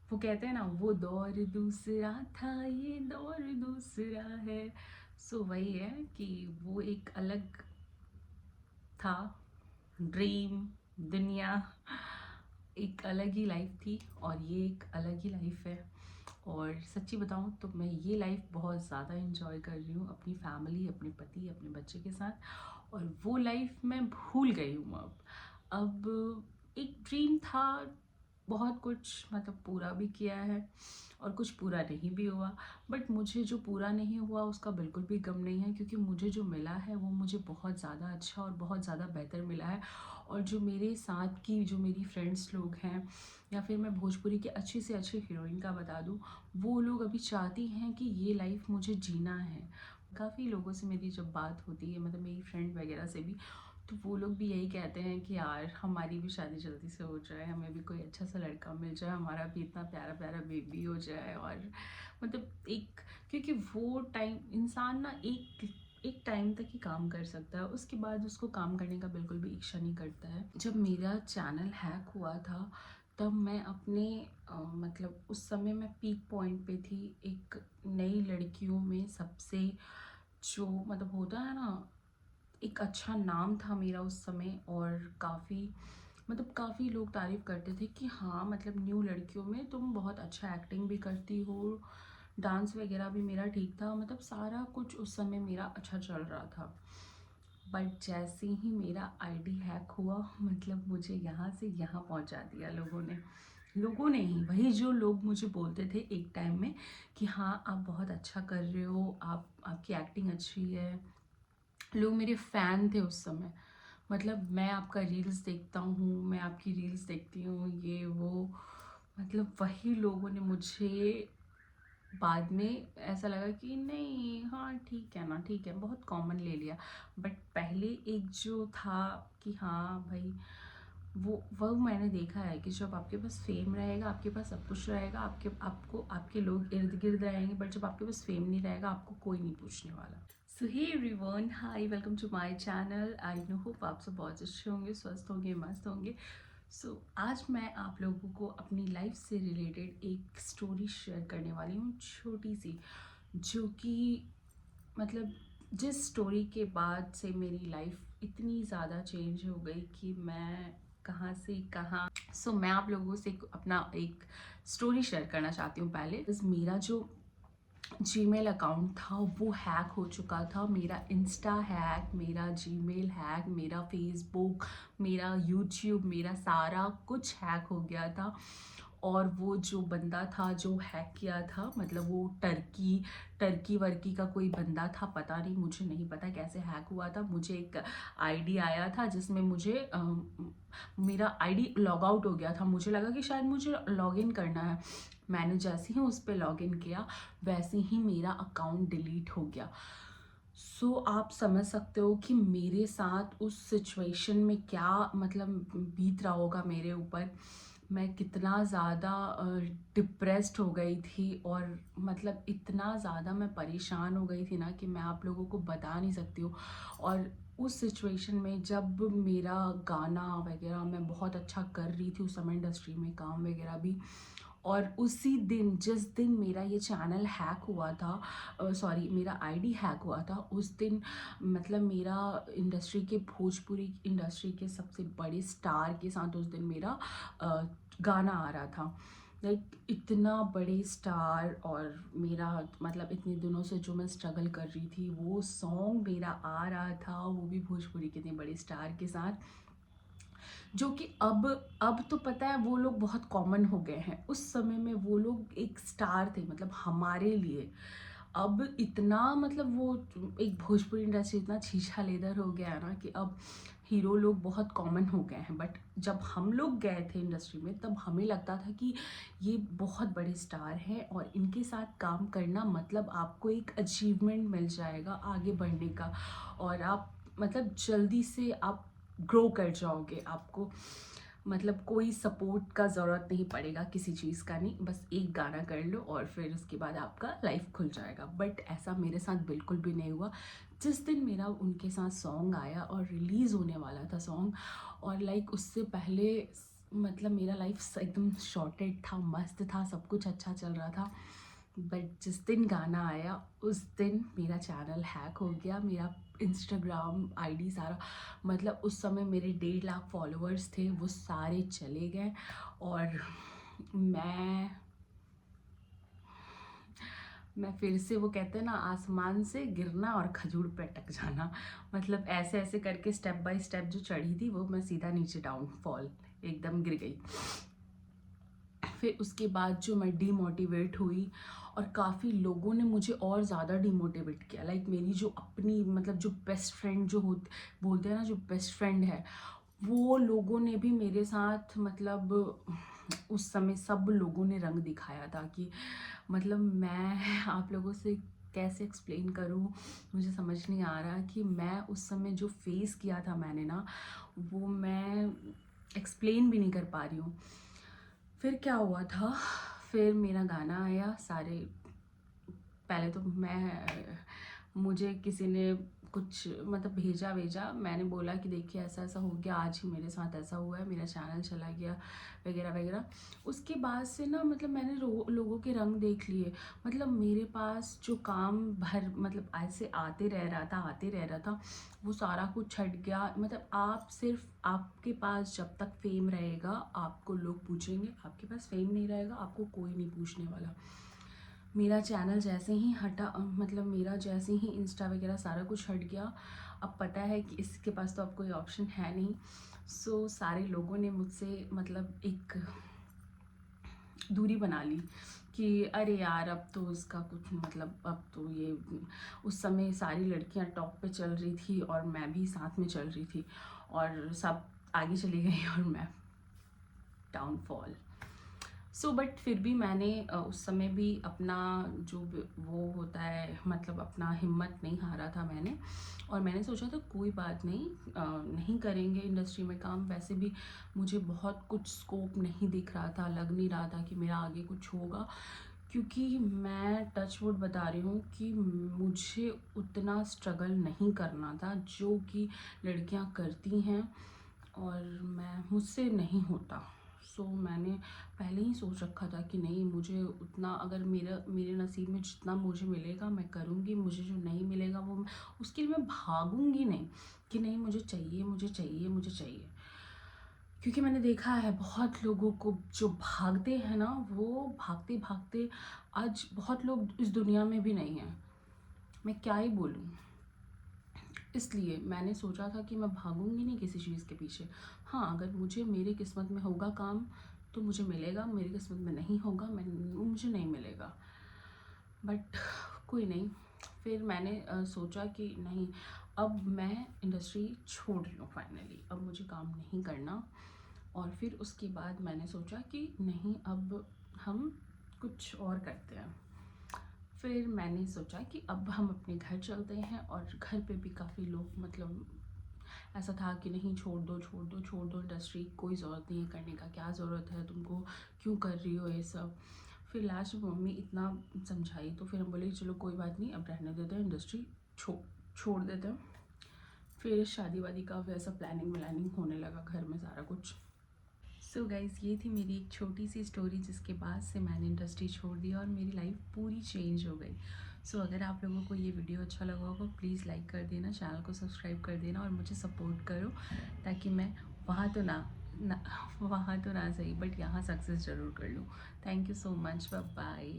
वो कहते हैं ना, वो दौर दूसरा था, ये दौर दूसरा है। सो वही है कि वो एक अलग था, ड्रीम, दुनिया, एक अलग ही लाइफ थी और ये एक अलग ही लाइफ है। और सच्ची बताऊँ तो मैं ये लाइफ बहुत ज़्यादा इंजॉय कर रही हूँ अपनी फैमिली, अपने पति, अपने बच्चे के साथ। और वो लाइफ मैं भूल गई हूँ अब एक ड्रीम था, बहुत कुछ मतलब पूरा भी किया है और कुछ पूरा नहीं भी हुआ। बट मुझे जो पूरा नहीं हुआ उसका बिल्कुल भी गम नहीं है, क्योंकि मुझे जो मिला है वो मुझे बहुत ज़्यादा अच्छा और बहुत ज़्यादा बेहतर मिला है। और जो मेरे साथ की जो मेरी फ्रेंड्स लोग हैं, या फिर मैं भोजपुरी की अच्छी से अच्छी हीरोइन का बता दूँ, वो लोग अभी चाहती हैं कि ये लाइफ मुझे जीना है। काफ़ी लोगों से मेरी जब बात होती है, मतलब मेरी फ्रेंड वगैरह से भी, तो वो लोग भी यही कहते हैं कि यार हमारी भी शादी जल्दी से हो जाए, हमें भी कोई अच्छा सा लड़का मिल जाए, हमारा भी इतना प्यारा प्यारा बेबी हो जाए। और मतलब एक, क्योंकि वो टाइम इंसान ना एक टाइम तक ही काम कर सकता है, उसके बाद उसको काम करने का बिल्कुल भी इच्छा नहीं करता है। जब मेरा चैनल हैक हुआ था तब मैं अपने मतलब उस समय मैं पीक पॉइंट पे थी, एक नई लड़कियों में सबसे, जो मतलब होता है ना, एक अच्छा नाम था मेरा उस समय। और काफ़ी लोग तारीफ़ करते थे कि हाँ मतलब न्यू लड़कियों में तुम बहुत अच्छा एक्टिंग भी करती हो, डांस वगैरह भी मेरा ठीक था, मतलब सारा कुछ उस समय मेरा अच्छा चल रहा था। बट जैसे ही मेरा आईडी हैक हुआ, मतलब मुझे यहाँ से यहाँ पहुँचा दिया लोगों ने ही, वही जो लोग मुझे बोलते थे एक टाइम में कि हाँ आप बहुत अच्छा कर रहे हो, आपकी एक्टिंग अच्छी है। लोग मेरे फ़ैन थे उस समय, मतलब मैं आपका रील्स देखता हूँ, मैं आपकी रील्स देखती हूँ, ये वो, मतलब वही लोगों ने मुझे बाद में ऐसा लगा कि नहीं, हाँ ठीक है ना, ठीक है, बहुत कॉमन ले लिया। बट पहले एक जो था कि हाँ भाई, वो मैंने देखा है कि जब आपके पास फेम रहेगा, आपके पास सब कुछ रहेगा, आपके लोग इर्द गिर्द रहेंगे, बट जब आपके पास फेम नहीं रहेगा आपको कोई नहीं पूछने वाला। So hey everyone, hi, welcome to my channel. I know hope आप सब बहुत अच्छे होंगे, स्वस्थ होंगे, मस्त होंगे। सो आज मैं आप लोगों को अपनी लाइफ से रिलेटेड एक स्टोरी शेयर करने वाली हूँ, छोटी सी, जो कि मतलब जिस स्टोरी के बाद से मेरी लाइफ इतनी ज़्यादा चेंज हो गई कि मैं कहाँ से कहाँ। सो मैं आप लोगों से अपना एक स्टोरी शेयर करना चाहती हूँ। पहले बस मेरा जो जीमेल अकाउंट था वो हैक हो चुका था, मेरा इंस्टा हैक, मेरा जीमेल हैक, मेरा फेसबुक, मेरा यूट्यूब, मेरा सारा कुछ हैक हो गया था। और वो जो बंदा था जो हैक किया था, मतलब वो टर्की वर्की का कोई बंदा था, पता नहीं, मुझे नहीं पता कैसे हैक हुआ था। मुझे एक आईडी आया था जिसमें मेरा आईडी लॉग आउट हो गया था, मुझे लगा कि शायद मुझे लॉग इन करना है। मैंने जैसे ही उस पर लॉग इन किया वैसे ही मेरा अकाउंट डिलीट हो गया। सो आप समझ सकते हो कि मेरे साथ उस सिचुएशन में क्या मतलब बीत रहा होगा मेरे ऊपर। मैं कितना ज़्यादा डिप्रेस्ड हो गई थी, और मतलब इतना ज़्यादा मैं परेशान हो गई थी ना कि मैं आप लोगों को बता नहीं सकती हूँ। और उस सिचुएशन में जब मेरा गाना वगैरह मैं बहुत अच्छा कर रही थी उस समय, इंडस्ट्री में काम वगैरह भी, और उसी दिन जिस दिन मेरा ये चैनल हैक हुआ था, सॉरी मेरा आईडी हैक हुआ था, उस दिन मतलब मेरा इंडस्ट्री के, भोजपुरी इंडस्ट्री के सबसे बड़े स्टार के साथ उस दिन मेरा गाना आ रहा था। लाइक इतना बड़े स्टार, और मेरा मतलब इतने दिनों से जो मैं स्ट्रगल कर रही थी वो सॉन्ग मेरा आ रहा था, वो भी भोजपुरी के इतने बड़े स्टार के साथ, जो कि अब तो पता है वो लोग बहुत कॉमन हो गए हैं। उस समय में वो लोग एक स्टार थे, मतलब हमारे लिए। अब इतना मतलब वो एक भोजपुरी इंडस्ट्री इतना छीछा लेदर हो गया है ना कि अब हीरो लोग बहुत कॉमन हो गए हैं। बट जब हम लोग गए थे इंडस्ट्री में तब हमें लगता था कि ये बहुत बड़े स्टार हैं और इनके साथ काम करना मतलब आपको एक अचीवमेंट मिल जाएगा आगे बढ़ने का, और आप मतलब जल्दी से आप ग्रो कर जाओगे, आपको मतलब कोई सपोर्ट का ज़रूरत नहीं पड़ेगा, किसी चीज़ का नहीं, बस एक गाना कर लो और फिर उसके बाद आपका लाइफ खुल जाएगा। बट ऐसा मेरे साथ बिल्कुल भी नहीं हुआ। जिस दिन मेरा उनके साथ सॉन्ग आया और रिलीज़ होने वाला था सॉन्ग, और लाइक उससे पहले मतलब मेरा लाइफ एकदम शॉर्टेड था, मस्त था, सब कुछ अच्छा चल रहा था। बट जिस दिन गाना आया उस दिन मेरा चैनल हैक हो गया, मेरा इंस्टाग्राम आईडी सारा, मतलब उस समय मेरे 1.5 लाख फॉलोअर्स थे, वो सारे चले गए। और मैं फिर से, वो कहते हैं ना, आसमान से गिरना और खजूर पे अटक जाना, मतलब ऐसे ऐसे करके स्टेप बाय स्टेप जो चढ़ी थी वो मैं सीधा नीचे डाउनफॉल एकदम गिर गई। फिर उसके बाद जो मैं डीमोटिवेट हुई और काफ़ी लोगों ने मुझे और ज़्यादा डीमोटिवेट किया। लाइक मेरी जो अपनी, मतलब जो बेस्ट फ्रेंड जो बोलते हैं ना, जो बेस्ट फ्रेंड है, वो लोगों ने भी मेरे साथ, मतलब उस समय सब लोगों ने रंग दिखाया था कि, मतलब मैं आप लोगों से कैसे एक्सप्लेन करूँ, मुझे समझ नहीं आ रहा कि मैं उस समय जो फेस किया था मैंने ना, वो मैं एक्सप्लेन भी नहीं कर पा रही हूँ। फिर क्या हुआ था, फिर मेरा गाना आया, सारे, पहले तो मुझे किसी ने कुछ मतलब भेजा, मैंने बोला कि देखिए ऐसा ऐसा हो गया, आज ही मेरे साथ ऐसा हुआ है, मेरा चैनल चला गया वगैरह वगैरह। उसके बाद से ना, मतलब मैंने लोगों के रंग देख लिए। मतलब मेरे पास जो काम भर, मतलब ऐसे आते रह रहा था, वो सारा कुछ छट गया। मतलब आप सिर्फ, आपके पास जब तक फेम रहेगा आपको लोग पूछेंगे, आपके पास फेम नहीं रहेगा आपको कोई नहीं पूछने वाला। मेरा चैनल जैसे ही हटा, मतलब मेरा जैसे ही इंस्टा वगैरह सारा कुछ हट गया, अब पता है कि इसके पास तो अब कोई ऑप्शन है नहीं। सो सारे लोगों ने मुझसे मतलब एक दूरी बना ली कि अरे यार अब तो इसका कुछ, मतलब अब तो ये, उस समय सारी लड़कियां टॉप पे चल रही थी और मैं भी साथ में चल रही थी, और सब आगे चली गई और मैं डाउनफॉल। बट फिर भी मैंने उस समय भी अपना जो वो होता है, मतलब अपना हिम्मत नहीं हारा था मैंने। और मैंने सोचा था कोई बात नहीं, नहीं करेंगे इंडस्ट्री में काम, वैसे भी मुझे बहुत कुछ स्कोप नहीं दिख रहा था, लग नहीं रहा था कि मेरा आगे कुछ होगा। क्योंकि मैं टच वुड बता रही हूँ कि मुझे उतना स्ट्रगल नहीं करना था जो कि लड़कियाँ करती हैं, और मुझसे नहीं होता। मैंने पहले ही सोच रखा था कि नहीं, मुझे उतना, अगर मेरे नसीब में जितना मुझे मिलेगा मैं करूँगी, मुझे जो नहीं मिलेगा वो उसके लिए मैं भागूंगी नहीं कि नहीं मुझे चाहिए, मुझे चाहिए, मुझे चाहिए। क्योंकि मैंने देखा है बहुत लोगों को जो भागते हैं ना, वो भागते भागते आज बहुत लोग इस दुनिया में भी नहीं हैं। मैं क्या ही बोलूँ। इसलिए मैंने सोचा था कि मैं भागूंगी नहीं किसी चीज़ के पीछे। हाँ, अगर मुझे, मेरी किस्मत में होगा काम तो मुझे मिलेगा, मेरी किस्मत में नहीं होगा मुझे नहीं मिलेगा। बट कोई नहीं। फिर मैंने सोचा कि नहीं, अब मैं इंडस्ट्री छोड़ रही हूँ फाइनली, अब मुझे काम नहीं करना। और फिर उसके बाद मैंने सोचा कि नहीं, अब हम कुछ और करते हैं। फिर मैंने सोचा कि अब हम अपने घर चलते हैं, और घर पे भी काफ़ी लोग, मतलब ऐसा था कि नहीं, छोड़ दो छोड़ दो छोड़ दो इंडस्ट्री, कोई ज़रूरत नहीं है करने का, क्या ज़रूरत है तुमको, क्यों कर रही हो ये सब। फिर लास्ट में मम्मी इतना समझाई तो फिर हम बोले चलो कोई बात नहीं, अब रहने देते हैं, इंडस्ट्री छोड़ देते हैं। फिर शादी वादी का वैसा प्लानिंग व्लानिंग होने लगा घर में सारा कुछ। गाइज़, ये थी मेरी एक छोटी सी स्टोरी, जिसके बाद से मैंने इंडस्ट्री छोड़ दिया और मेरी लाइफ पूरी चेंज हो गई। अगर आप लोगों को ये वीडियो अच्छा लगा होगा, प्लीज़ लाइक कर देना, चैनल को सब्सक्राइब कर देना और मुझे सपोर्ट करो, ताकि मैं वहाँ तो ना वहाँ तो ना सही, बट यहाँ सक्सेस ज़रूर कर लूँ। Thank you so much, bye bye.